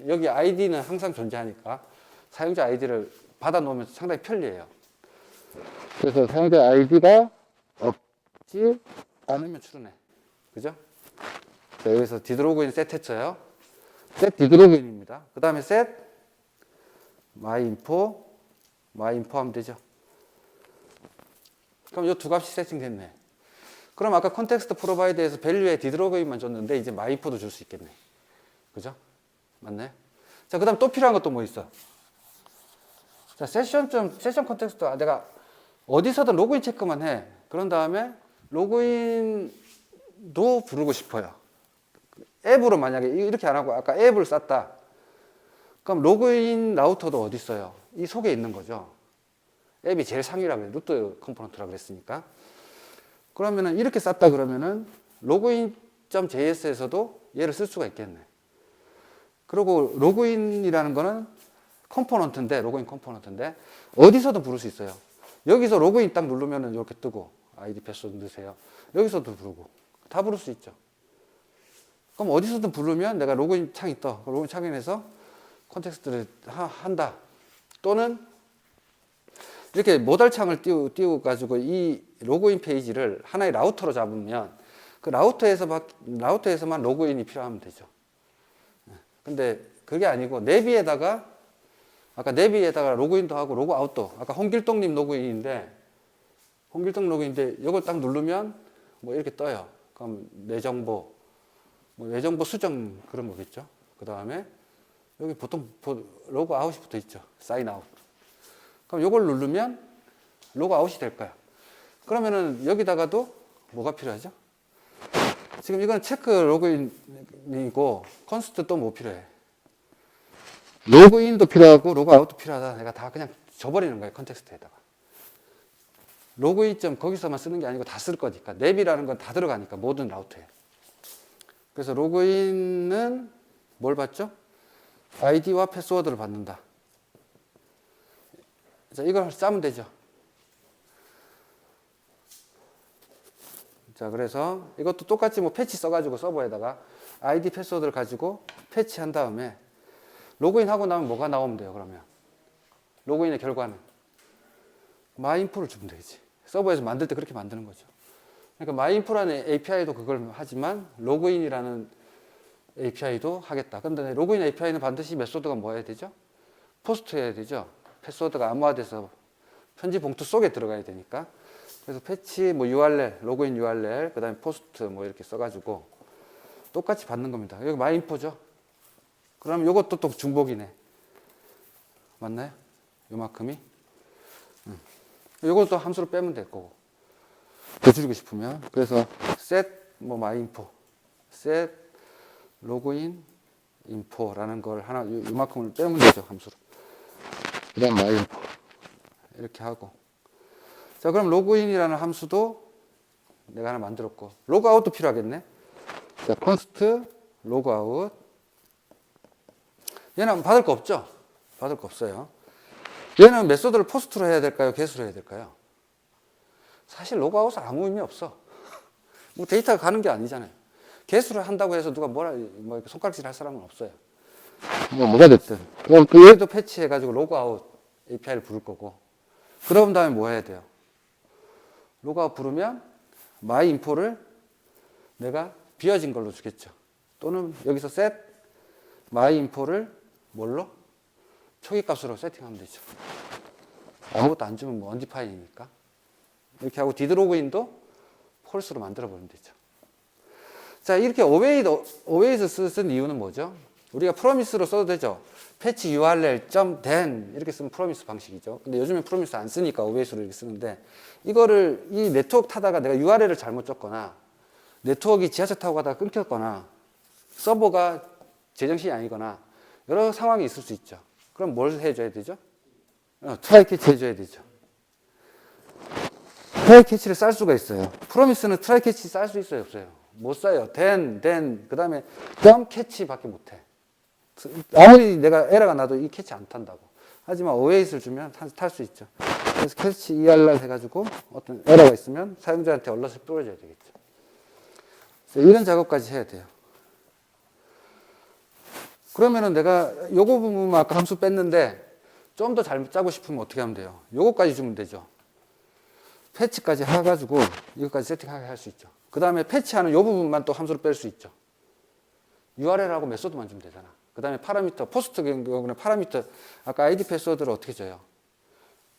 여기 id는 항상 존재하니까 사용자 아이디를 받아 놓으면 상당히 편리해요. 그래서 사용자 아이디가 없지 않으면 출근해. 그죠? 자, 여기서 디드로그인 셋 했어요. 셋 디드로그인입니다. 그 다음에 셋 myinfo 하면 되죠. 그럼 이 두 값이 세팅됐네. 그럼 아까 컨텍스트 프로바이드에서 밸류에 디드로그인만 줬는데 이제 myinfo도 줄 수 있겠네. 그죠? 맞네. 자, 그 다음 또 필요한 것도 뭐 있어? 자, 세션 컨텍스트 내가 어디서든 로그인 체크만 해. 그런 다음에 로그인도 부르고 싶어요. 앱으로 만약에 이렇게 안 하고 아까 앱을 쌌다. 그럼 로그인 라우터도 어디 있어요? 이 속에 있는 거죠. 앱이 제일 상위라고 해요. 루트 컴포넌트라고 그랬으니까. 그러면은 이렇게 쌌다 그러면은 로그인.js에서도 얘를 쓸 수가 있겠네. 그리고 로그인이라는 거는 로그인 컴포넌트인데 어디서든 부를 수 있어요. 여기서 로그인 딱 누르면은 이렇게 뜨고 아이디 패스워드 넣으세요. 여기서도 부르고 다 부를 수 있죠. 그럼 어디서든 부르면 내가 로그인 창이 떠. 로그인 창에서 컨텍스트를 한다. 또는 이렇게 모달 창을 띄워 가지고 이 로그인 페이지를 하나의 라우터로 잡으면 그 라우터에서만 로그인이 필요하면 되죠. 근데 그게 아니고 아까 내비에다가 로그인도 하고 로그아웃도 아까 홍길동님 로그인인데 이걸 딱 누르면 뭐 이렇게 떠요. 그럼 내 정보 수정 그런 거겠죠. 그 다음에 여기 보통 로그아웃이 붙어 있죠. 사인아웃. 그럼 이걸 누르면 로그아웃이 될 거야. 그러면은 여기다가도 뭐가 필요하죠? 지금 이건 체크 로그인이고 컨스트 또 뭐 필요해? 로그인도 필요하고 로그아웃도 필요하다. 내가 다 그냥 줘버리는 거예요. 컨텍스트에다가. 로그인 점 거기서만 쓰는 게 아니고 다 쓸 거니까. 랩이라는 건 다 들어가니까 모든 라우터에. 그래서 로그인은 뭘 받죠? 아이디와 패스워드를 받는다. 자, 이걸 짜면 되죠. 자, 그래서 이것도 똑같이 뭐 패치 써가지고 서버에다가 아이디 패스워드를 가지고 패치한 다음에 로그인하고 나면 뭐가 나오면 돼요, 그러면? 로그인의 결과는 myinfo를 주면 되지. 서버에서 만들 때 그렇게 만드는 거죠. 그러니까 myinfo라는 API도 그걸 하지만 로그인이라는 API도 하겠다. 근데 로그인 API는 반드시 메소드가 뭐 해야 되죠? 포스트 해야 되죠. 패스워드가 암호화돼서 편지 봉투 속에 들어가야 되니까. 그래서 패치, 뭐 URL, 로그인 URL, 그 다음에 포스트 뭐 이렇게 써가지고 똑같이 받는 겁니다. 여기 myinfo죠. 그럼 이것도 또 중복이네. 맞나요? 요만큼이? 요것도 함수로 빼면 될 거고. 더 줄이고 싶으면. 그래서 set 뭐 myinfo, set login info라는 걸 하나 요만큼을 빼면 되죠, 함수로. 그 다음 myinfo. 이렇게 하고. 자, 그럼 로그인이라는 함수도 내가 하나 만들었고. 로그아웃도 필요하겠네. 자, const logout. 얘는 받을 거 없죠? 받을 거 없어요. 얘는 메소드를 포스트로 해야 될까요? get으로 해야 될까요? 사실 로그아웃은 아무 의미 없어. 뭐 데이터가 가는 게 아니잖아요. get으로 한다고 해서 누가 뭐 손가락질 할 사람은 없어요. 뭐가 됐든. 그럼 또 얘도 패치해가지고 로그아웃 API를 부를 거고. 그런 다음에 뭐 해야 돼요? 로그아웃 부르면 myinfo를 내가 비어진 걸로 주겠죠. 또는 여기서 set myinfo를 뭘로? 초기 값으로 세팅하면 되죠. 아무것도 안 주면 뭐 undefined이니까. 이렇게 하고 디드로그인도 폴스로 만들어 버리면 되죠. 자, 이렇게 always 쓴 이유는 뭐죠? 우리가 프로미스로 써도 되죠. 패치 url.then 이렇게 쓰면 프로미스 방식이죠. 근데 요즘에 프로미스 안 쓰니까 오베이스로 이렇게 쓰는데 이거를 이 네트워크 타다가 내가 URL을 잘못 줬거나 네트워크가 지하철 타고 가다가 끊겼거나 서버가 제정신이 아니거나 여러 상황이 있을 수 있죠. 그럼 뭘 해줘야 되죠? 트라이 캐치 해줘야 되죠. 트라이 캐치를 쌀 수가 있어요. 프로미스는 트라이 캐치 쌀 수 있어요, 없어요? 못 써요. then, 그 다음에 점 캐치밖에 못 해. 아무리 내가 에러가 나도 이 캐치 안 탄다고. 하지만 어웨이스를 주면 탈 수 있죠. 그래서 캐치 ERR 해가지고 어떤 에러가 있으면 사용자한테 얼럿을 뿌려줘야 되겠죠. 이런 작업까지 해야 돼요. 그러면은 내가 요거 부분만 아까 함수 뺐는데 좀 더 잘 짜고 싶으면 어떻게 하면 돼요? 요거까지 주면 되죠. 패치까지 해가지고 이것까지 세팅하게 할 수 있죠. 그 다음에 패치하는 요 부분만 또 함수로 뺄 수 있죠. URL하고 메소드만 주면 되잖아. 그 다음에 파라미터, 포스트 경우는 파라미터, 아까 ID 패스워드를 어떻게 줘요?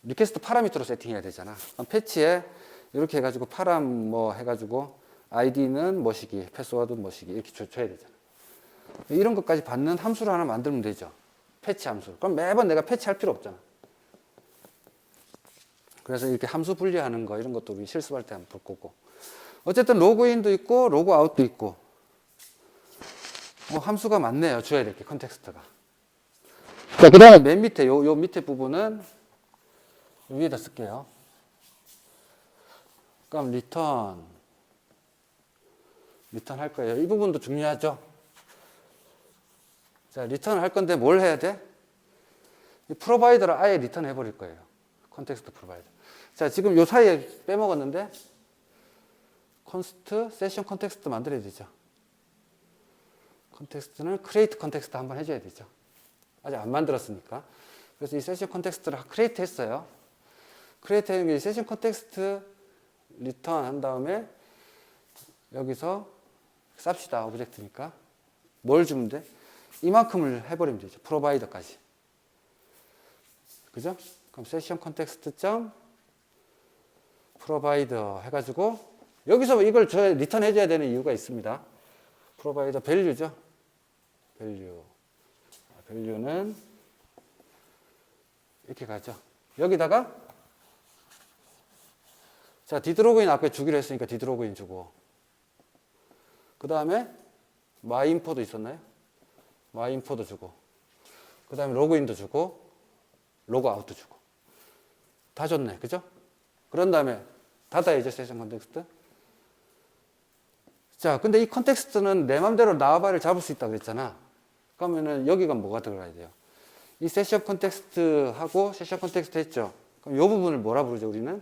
리퀘스트 파라미터로 세팅해야 되잖아. 그럼 패치에 이렇게 해가지고 파람 뭐 해가지고 ID는 뭐시기, 패스워드는 뭐시기 이렇게 줘야 되잖아. 이런 것까지 받는 함수를 하나 만들면 되죠. 패치 함수. 그럼 매번 내가 패치할 필요 없잖아. 그래서 이렇게 함수 분리하는 거 이런 것도 우리 실습할 때 한번 볼 거고. 어쨌든 로그인도 있고 로그아웃도 있고 함수가 많네요. 줘야 될 게 컨텍스트가. 자, 그 다음에 맨 밑에 요 밑에 부분은 위에다 쓸게요. 그럼 리턴 할 거예요. 이 부분도 중요하죠. 자, 리턴 할 건데 뭘 해야 돼? 이 프로바이더를 아예 리턴 해버릴 거예요. 컨텍스트 프로바이더. 자, 지금 요 사이에 빼먹었는데 컨스트 세션 컨텍스트 만들어야 되죠. 컨텍스트는 크리에이트 컨텍스트 한번 해줘야 되죠. 아직 안 만들었으니까. 그래서 이 세션 컨텍스트를 크리에이트 했어요. 크리에이트 하는 게 세션 컨텍스트 리턴 한 다음에 여기서 쌉시다. 오브젝트니까. 뭘 주면 돼? 이만큼을 해버리면 되죠. 프로바이더까지. 그죠? 그럼 세션 컨텍스트 점 프로바이더 해가지고 여기서 이걸 리턴 해줘야 되는 이유가 있습니다. 프로바이더 밸류죠. 밸류는 이렇게 가죠. 여기다가 자, 디드로그인 아까 주기로 했으니까 디드로그인 주고 그 다음에 마이인포도 있었나요? 마이인포도 주고 그 다음에 로그인도 주고 로그아웃도 주고 다 줬네. 그죠? 그런 다음에 닫아야죠. 세션 컨텍스트. 자, 근데 이 컨텍스트는 내 맘대로 나와바를 잡을 수 있다고 그랬잖아. 그러면은 여기가 뭐가 들어가야 돼요? 이 세션 컨텍스트하고 세션 컨텍스트 했죠. 그럼 이 부분을 뭐라 부르죠? 우리는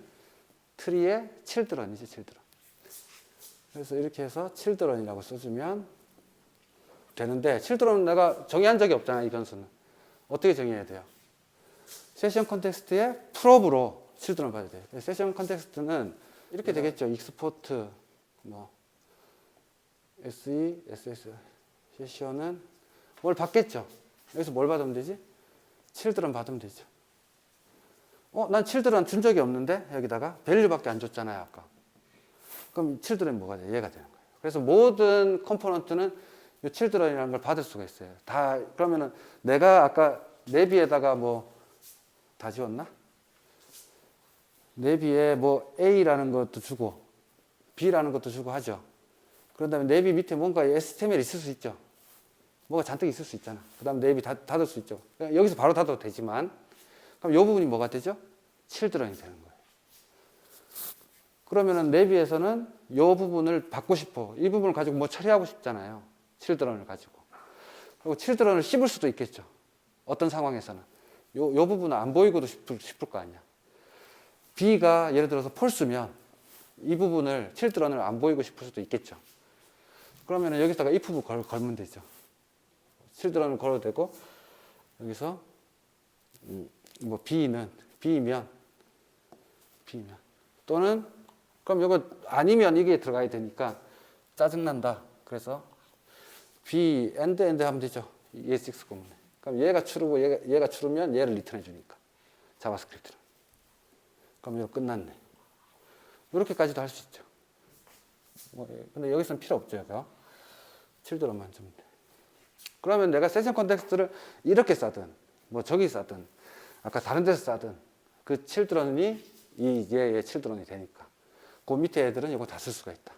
트리의 칠드런이죠. 칠드런. 그래서 이렇게 해서 칠드런이라고 써주면 되는데 칠드런은 내가 정의한 적이 없잖아. 이 변수는. 어떻게 정의해야 돼요? 세션 컨텍스트의 프롭으로 칠드런 받아야 돼요. 세션 컨텍스트는 이렇게 되겠죠. 익스포트 뭐 SE, SS 세션은 뭘 받겠죠. 여기서 뭘 받으면 되지? 칠드런 받으면 되죠. 난 칠드런 준 적이 없는데 여기다가 밸류밖에 안 줬잖아요. 아까. 그럼 칠드런이 뭐가 돼요? 얘가 되는 거예요. 그래서 모든 컴포넌트는 이 칠드런이라는 걸 받을 수가 있어요. 다 그러면은 내가 아까 내비에다가 뭐 다 지웠나? 내비에 뭐 A라는 것도 주고 B라는 것도 주고 하죠. 그런 다음에 내비 밑에 뭔가 HTML 있을 수 있죠. 뭐가 잔뜩 있을 수 있잖아. 그 다음에 내비 닫을 수 있죠. 여기서 바로 닫아도 되지만 그럼 이 부분이 뭐가 되죠? 칠드런이 되는 거예요. 그러면은 내비에서는 이 부분을 받고 싶어. 이 부분을 가지고 뭐 처리하고 싶잖아요. 칠드런을 가지고. 그리고 칠드런을 씹을 수도 있겠죠. 어떤 상황에서는. 요 부분은 안 보이고도 싶을 거 아니야. B가 예를 들어서 폴스면 이 부분을 칠드런을 안 보이고 싶을 수도 있겠죠. 그러면 여기다가 if를 걸면 되죠. 칠드런을 걸어도 되고 여기서 뭐 B면 또는 그럼 이거 아니면 이게 들어가야 되니까 짜증난다. 그래서 B end 하면 되죠. ES6 구문에. 그럼 얘가 추르고 얘가 추르면 얘를 리턴해 주니까 자바스크립트는. 그럼 이거 끝났네. 이렇게까지도 할 수 있죠. 근데 여기서는 필요 없죠. 칠드런만 주면 돼. 그러면 내가 세션 컨텍스트를 이렇게 싸든 뭐 저기 싸든 아까 다른 데서 싸든 그 칠드런이 이 얘의 칠드런이 되니까 그 밑에 애들은 이거 다 쓸 수가 있다.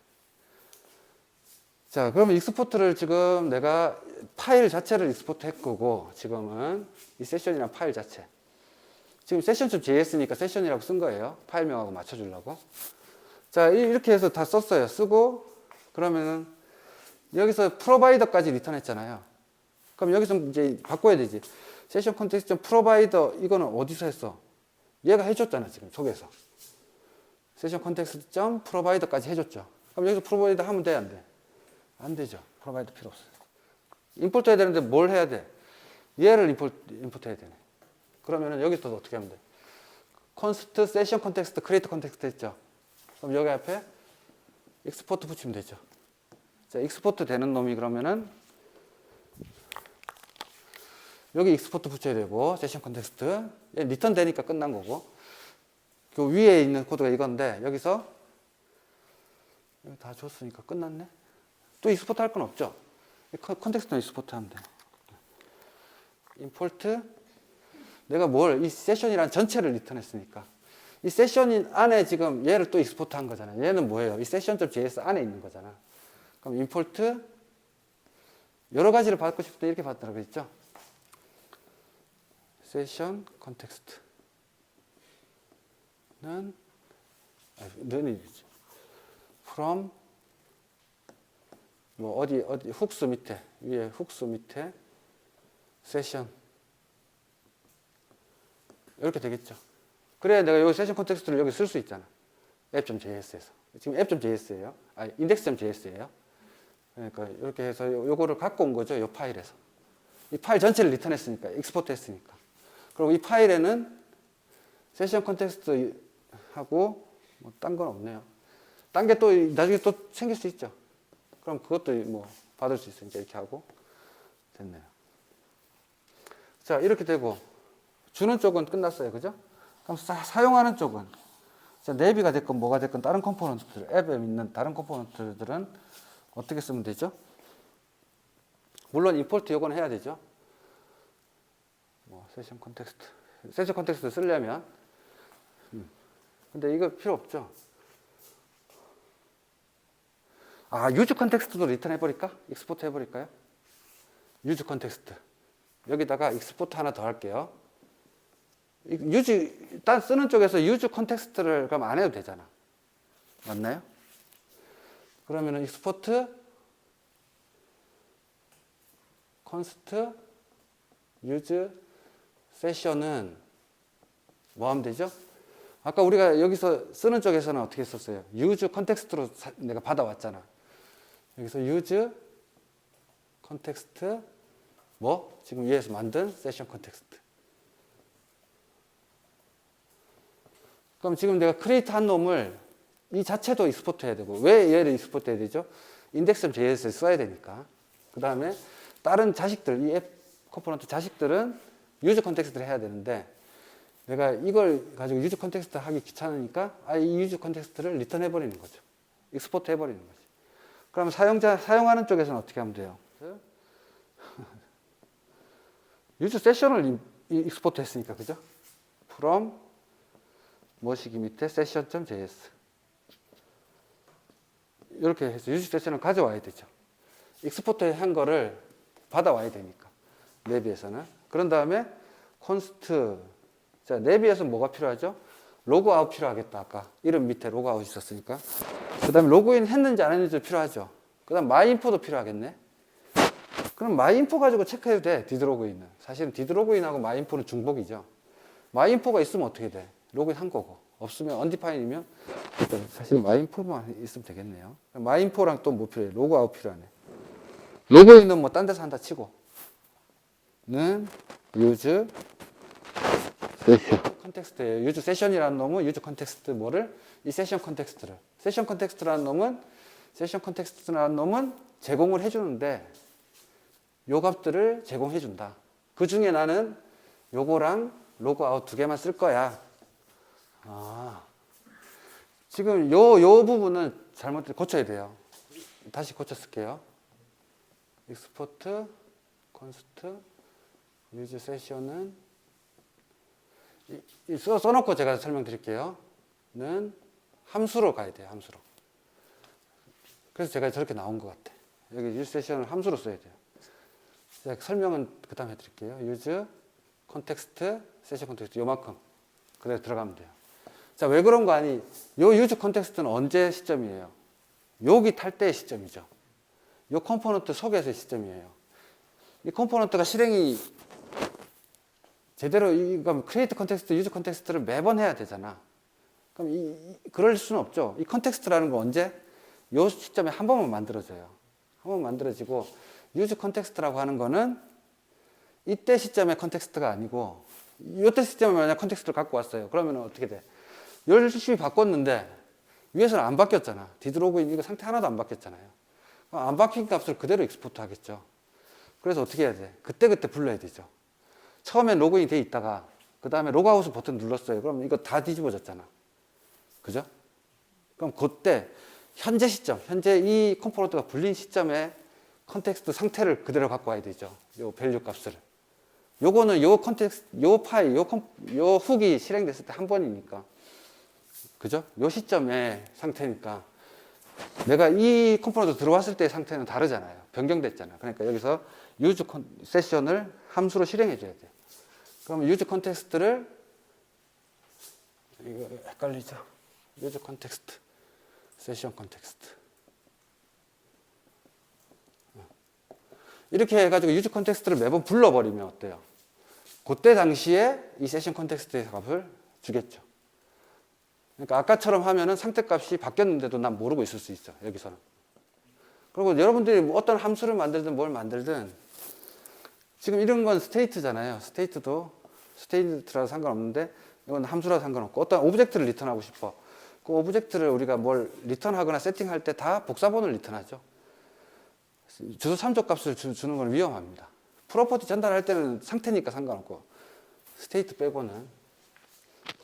자, 그러면 익스포트를 지금 내가 파일 자체를 익스포트 했고 지금은 이 세션이란 파일 자체 지금 session.js니까 세션이라고 쓴 거예요. 파일명하고 맞춰주려고. 자, 이렇게 해서 다 썼어요. 쓰고 그러면은 여기서 프로바이더까지 리턴했잖아요. 그럼 여기서 이제 바꿔야 되지. 세션 컨텍스트 프로바이더 이거는 어디서 했어? 얘가 해줬잖아 지금 속에서. 세션 컨텍스트 점 프로바이더까지 해줬죠. 그럼 여기서 프로바이더 하면 돼, 안 돼? 안 되죠. 프로바이더 필요 없어요. 임포트 해야 되는데 뭘 해야 돼? 얘를 임포트 해야 되네. 그러면은 여기서 어떻게 하면 돼? const session context create context 했죠. 그럼 여기 앞에 export 붙이면 되죠. 자, 익스포트 되는 놈이 그러면은 여기 익스포트 붙여야 되고 세션 컨텍스트 리턴 되니까 끝난 거고 그 위에 있는 코드가 이건데 여기서 여기 다 줬으니까 끝났네. 또 익스포트 할 건 없죠. 컨텍스트는 익스포트 하면 돼. 임포트 내가 이 세션이란 전체를 리턴했으니까 이 세션 안에 지금 얘를 또 익스포트 한 거잖아. 얘는 뭐예요? 이 session.js 안에 있는 거잖아. 그럼 임포트 여러 가지를 받고 싶을 때 이렇게 받더라고 했죠. 세션 컨텍스트는 from 뭐 어디 훅스 밑에 위에 훅스 밑에 세션 이렇게 되겠죠. 그래야 내가 여기 세션 컨텍스트를 여기 쓸 수 있잖아. app.js에서 지금 app.js예요. 아니 index.js예요. 그러니까 이렇게 해서 요거를 갖고 온 거죠. 이 파일에서 이 파일 전체를 리턴했으니까 익스포트 했으니까. 그리고 이 파일에는 세션 컨텍스트 하고 뭐 딴 건 없네요. 딴 게 또 나중에 또 생길 수 있죠. 그럼 그것도 뭐 받을 수 있으니까 이렇게 하고 됐네요. 자, 이렇게 되고 주는 쪽은 끝났어요. 그죠? 그럼 사용하는 쪽은 자, 내비가 됐건 뭐가 됐건 다른 컴포넌트들, 앱에 있는 다른 컴포넌트들은 어떻게 쓰면 되죠? 물론 임포트 요거는 해야 되죠. 뭐 세션 컨텍스트 쓰려면 근데 이거 필요 없죠. 아, 유즈 컨텍스트도 리턴 해버릴까? 익스포트 해버릴까요? 유즈 컨텍스트 여기다가 익스포트 하나 더 할게요. 일단 쓰는 쪽에서 유즈 컨텍스트를 그럼 안 해도 되잖아. 맞나요? 그러면은 익스포트 const use session은 뭐 하면 되죠? 아까 우리가 여기서 쓰는 쪽에서는 어떻게 썼어요? use 컨텍스트로 내가 받아왔잖아. 여기서 use 컨텍스트 뭐? 지금 위에서 만든 세션 컨텍스트. 그럼 지금 내가 크리에이트 한 놈을 이 자체도 익스포트 해야 되고 왜 얘를 익스포트 해야 되죠? index.js를 써야 되니까. 그 다음에 다른 자식들, 이 앱 컴포넌트 자식들은 유저 컨텍스트를 해야 되는데 내가 이걸 가지고 유저 컨텍스트 하기 귀찮으니까 이 유저 컨텍스트를 리턴 해버리는 거죠. 익스포트 해버리는 거죠. 그럼 사용하는 쪽에서는 어떻게 하면 돼요? 유저 세션을 익스포트 했으니까, 그죠? from 뭐시기 밑에 session.js 이렇게 해서 유저 세션을 가져와야 되죠. 익스포트 한 거를 받아와야 되니까 내비에서는. 그런 다음에 const 자, 내비에서 뭐가 필요하죠? 로그아웃 필요하겠다. 아까 이름 밑에 로그아웃 있었으니까. 그 다음에 로그인 했는지 안 했는지 필요하죠. 그 다음 마이인포도 필요하겠네. 그럼 마이인포 가지고 체크해도 돼. 디드로그인은. 사실은 디드로그인하고 마이인포는 중복이죠. 마이인포가 있으면 어떻게 돼? 로그인 한 거고. 없으면 undefined이면 사실 마이인포만 있으면 되겠네요. 마이인포랑 또 뭐 필요해? 로그아웃 필요하네. 로그인은 뭐 딴 데서 한다 치고 는 use 컨텍스트예요. 유즈 세션이라는 놈은 유즈 컨텍스트 뭐를? 이 세션 컨텍스트를. 세션 컨텍스트라는 놈은 제공을 해주는데 요 값들을 제공해준다. 그 중에 나는 요거랑 로그아웃 두 개만 쓸 거야. 아, 지금 요 부분은 고쳐야 돼요. 다시 고쳐 쓸게요. export const use session은 써놓고 제가 설명드릴게요. 는 함수로 가야 돼요. 함수로. 그래서 제가 저렇게 나온 것 같아. 여기 use session을 함수로 써야 돼요. 제가 설명은 그 다음에 해드릴게요. use context, session context 요만큼 그대로 들어가면 돼요. 자, 왜 그런 거 아니? 요 use context는 언제 시점이에요? 여기 탈 때의 시점이죠. 요 컴포넌트 속에서의 시점이에요. 이 컴포넌트가 실행이 제대로 그럼 크리에이트 컨텍스트, 유즈 컨텍스트를 매번 해야 되잖아. 그럼 그럴 수는 없죠. 이 컨텍스트라는 건 언제? 요 시점에 한 번만 만들어져요. 한 번 만들어지고 유즈 컨텍스트라고 하는 거는 이때 시점의 컨텍스트가 아니고 이때 시점에 만약 컨텍스트를 갖고 왔어요. 그러면 어떻게 돼? 열심히 바꿨는데 위에서는 안 바뀌었잖아. 디드로그인 이거 상태 하나도 안 바뀌었잖아요. 안 바뀐 값을 그대로 익스포트 하겠죠. 그래서 어떻게 해야 돼? 그때그때 불러야 되죠. 처음엔 로그인이 돼 있다가 그 다음에 로그아웃 버튼 눌렀어요. 그럼 이거 다 뒤집어졌잖아. 그죠? 그럼 그때 현재 시점, 현재 이 컴포넌트가 불린 시점에 컨텍스트 상태를 그대로 갖고 와야 되죠. 요 밸류 값을. 요거는 요 컨텍스트, 요 파일, 요 훅이 실행됐을 때 한 번이니까. 그죠? 요 시점의 상태니까 내가 이 컴포넌트 들어왔을 때의 상태는 다르잖아요. 변경됐잖아요. 그러니까 여기서 use 세션을 함수로 실행해 줘야 돼요. 그럼 use 컨텍스트를 이거 헷갈리죠? use 컨텍스트, 세션 컨텍스트 이렇게 해가지고 use 컨텍스트를 매번 불러버리면 어때요? 그때 당시에 이 세션 컨텍스트의 값을 주겠죠. 그러니까 아까처럼 하면은 상태값이 바뀌었는데도 난 모르고 있을 수 있어. 여기서는. 그리고 여러분들이 어떤 함수를 만들든 뭘 만들든 지금 이런 건 스테이트잖아요. 스테이트라서 상관없는데 이건 함수라서 상관없고 어떤 오브젝트를 리턴하고 싶어. 그 오브젝트를 우리가 뭘 리턴하거나 세팅할 때 다 복사본을 리턴하죠. 주소 참조 값을 주는 건 위험합니다. 프로퍼티 전달할 때는 상태니까 상관없고 스테이트 빼고는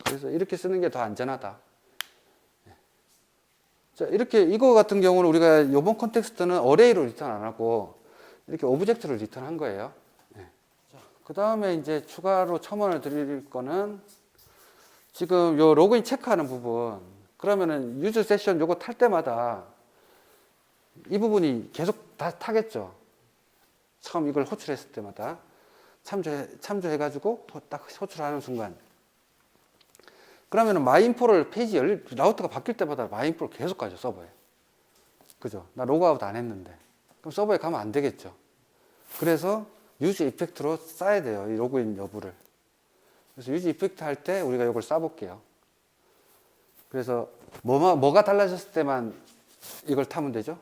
그래서 이렇게 쓰는 게 더 안전하다. 자, 이렇게 이거 같은 경우는 우리가 이번 컨텍스트는 어레이로 리턴 안 하고 이렇게 오브젝트를 리턴한 거예요. 그 다음에 이제 추가로 첨언을 드릴 거는 지금 요 로그인 체크하는 부분 그러면은 유즈 세션 요거 탈 때마다 이 부분이 계속 다 타겠죠. 처음 이걸 호출했을 때마다 참조해가지고 딱 호출하는 순간 그러면은 마이인포를 페이지 라우터가 바뀔 때마다 마이인포를 계속 가죠. 서버에. 그죠? 나 로그아웃 안 했는데 그럼 서버에 가면 안 되겠죠. 그래서 유즈 이펙트로 쌓아야 돼요. 이 로그인 여부를. 그래서 유즈 이펙트 할 때 우리가 이걸 쌓아볼게요. 그래서 뭐가 달라졌을 때만 이걸 타면 되죠.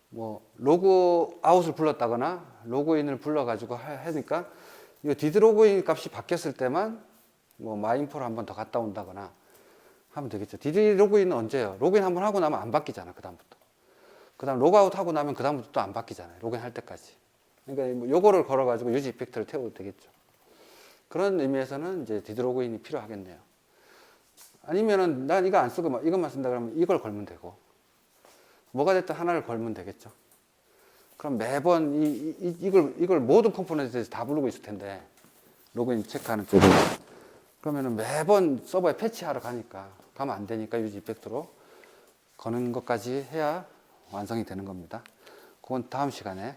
뭐 로그아웃을 불렀다거나 로그인을 불러가지고 하니까 이 디드로그인 값이 바뀌었을 때만 뭐 마인포를 한 번 더 갔다 온다거나 하면 되겠죠. 디드로그인은 언제예요? 로그인 한 번 하고 나면 안 바뀌잖아. 그 다음부터. 그 다음 로그아웃 하고 나면 그 다음부터 또 안 바뀌잖아요. 로그인 할 때까지. 그러니까 뭐 요거를 걸어가지고 유지 이펙트를 태워도 되겠죠. 그런 의미에서는 이제 디드로그인이 필요하겠네요. 아니면은 난 이거 안 쓰고 이것만 쓴다 그러면 이걸 걸면 되고 뭐가 됐든 하나를 걸면 되겠죠. 그럼 매번 이걸 모든 컴포넌트에서 다 부르고 있을 텐데 로그인 체크하는 쪽을 그러면은 매번 서버에 패치하러 가면 안 되니까 유지 이펙트로 거는 것까지 해야 완성이 되는 겁니다. 그건 다음 시간에